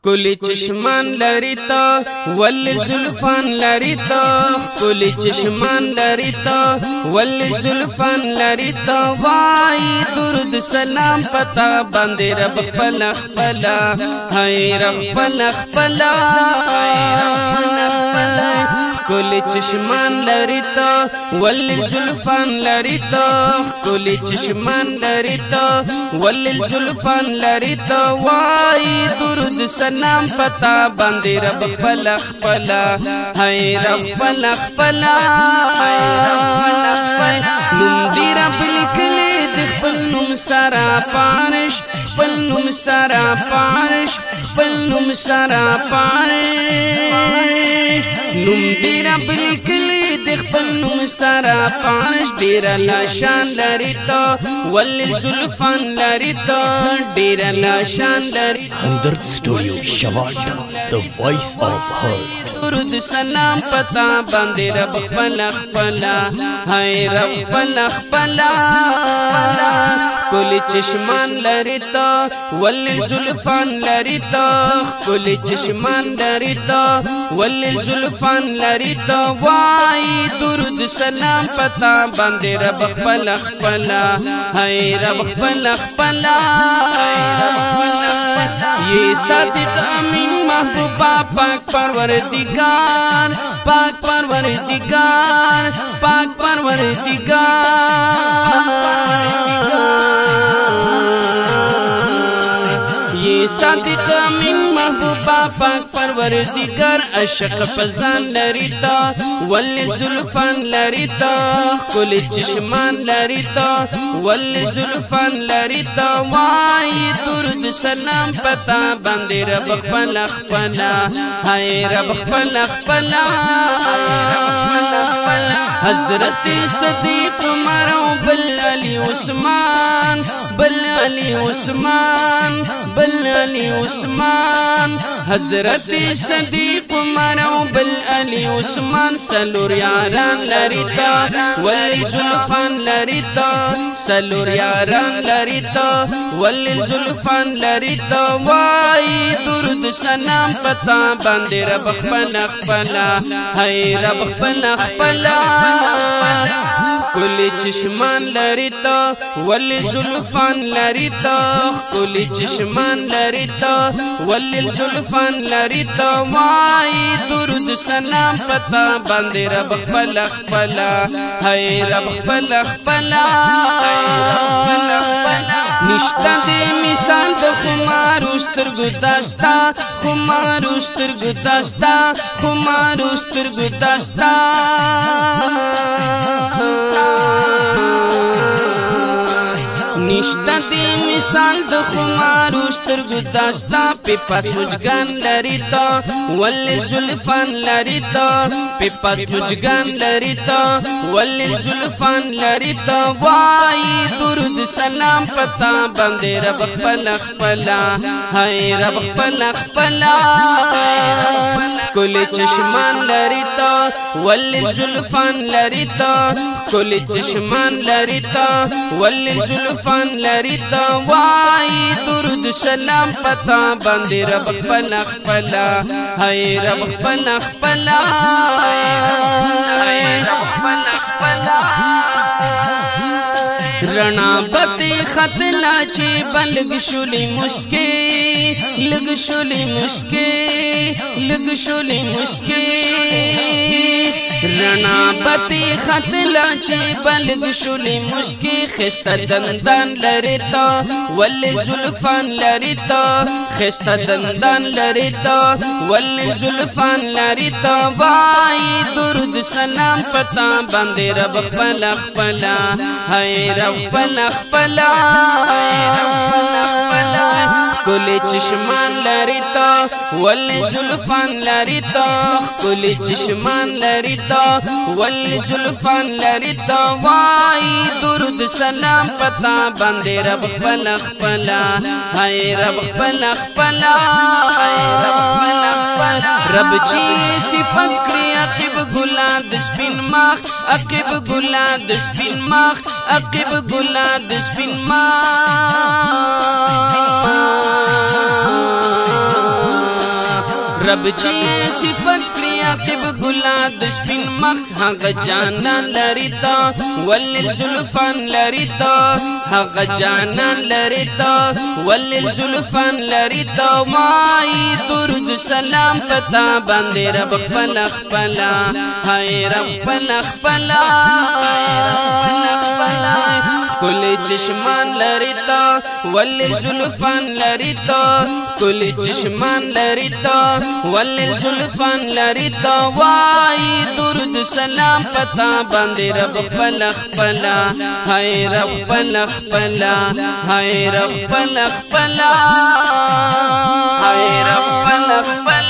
خکلی چشمان لری تا ولی زلفان لری تا خکلی چشمان لری تا ولی زلفان لری تا وای درود سلام پتا باندې رب خپل خپلا هاي رب خپل خپلا خکلی چشمان لری تا ولی زلفان لری تا خکلی چشمان لری تا ولی زلفان لری تا وای درود سلام پتا باندې رب خپل خپلا هاي رب خپل خپلا نوم دی رب لیکلی د خپل نوم سره پانش خپل نوم سره پانش خپل نوم سره پانش نوم دی رب لیکلی د خپل نوم سره پانش ډیر لا شان لري تا ول زلفان لري تا ډیر لا شان لري Hamdard Studio Shavanda, the voice of heart. درود سلام پتا باندې رب خپل خپلا هاي رب خپل خپلا خکلی چشمان لری تا ولی زلفان لری تا خکلی چشمان لری تا ولی زلفان لری تا وای درود سلام پتا باندې رب خپل خپلا هاي رب خپل خپلا یہ صادق امین محبوبہ پاک پروردگار پاک پروردگار پاک پروردگار یہ صادق امین محبوبہ پاک پروردگار عشق فزان لری تا ولی زلفان لری تا خکلی چشمان لری تا ولی زلفان لری تا وای درود سلام پتا باندې رب خپل خپلا هاي رب خپل خپلا حضرت صدیق مرو بل علی عثمان بل علی عثمان بل علی عثمان حضرت صدیق مرو بل علی عثمان سلور یاران لری تا ولی زلفان لری تا سلور یاران لری تا ولی زلفان لری تا وای درود سلام پتا باندې رب خپل خپلا هاي رب خپل خپلا خکلی چشمان لری تا ولی زلفان لری تا خکلی چشمان لری تا ولی زلفان لری تا وای درود سلام پتا باندې رب خپل خپلا هاي رب خپل خپلا نشتا دی مثال د خمارو سترګو داستا خمارو سترګو داستا خمارو سترګو داستا نشتا دی مثال د خمارو سترګو داستا پیپاس مجگان لری تا ولی زلفان لری تا پیپاس مجگان لری تا ولی زلفان لری تا وای درود سلام پتا باندې رب خپل خپلا هاي رب خپل خپلا خکلی چشمان لری تا ولی زلفان لری تا خکلی چشمان لری تا ولی زلفان لری تا وای درود سلام پتا باندې رب خپل خپلا هاي رب خپل خپلا رنا بتی خطلا چی بلگ شولی مسکی لگ شولی مسکی لگ شولی مسکی رنا بتی خطلا چی بلگ شولی مسکی خستا دندان لری تا ولی زلفان لری تا خستا دندان لری تا ولی زلفان لری تا وای درود سلام پتا باندې رب خپل خپلا هاي رب خپل خپلا خکلی چشمان لری تا ولی زلفان لری تا خکلی چشمان لری تا ولی زلفان لری تا وای درود سلام پتا باندې رب خپل خپلا هاي رب خپل خپلا رب چی صفت کړی عقیب ګلان د سپین مخ عقیب ګلان د سپین مخ عقیب ګلان د سپین مخ رب چې صفت کړی عقب ګلا د سپین مخ هغه جانان لري تا وللزلفان لري تا هغه جانان لري تا وللزلفان لري تا وای درود سلام پتا باندې رب خپل خپل هاي رب خپل خپل خکلی چشمان لری تا وللزلفان لری تا خکلی چشمان لری تا وللزلفان لری تا وای درود سلام پتا باندې رب خپل خپل هاي رب خپل خپل هاي رب خپل خپل هاي رب خپل خپل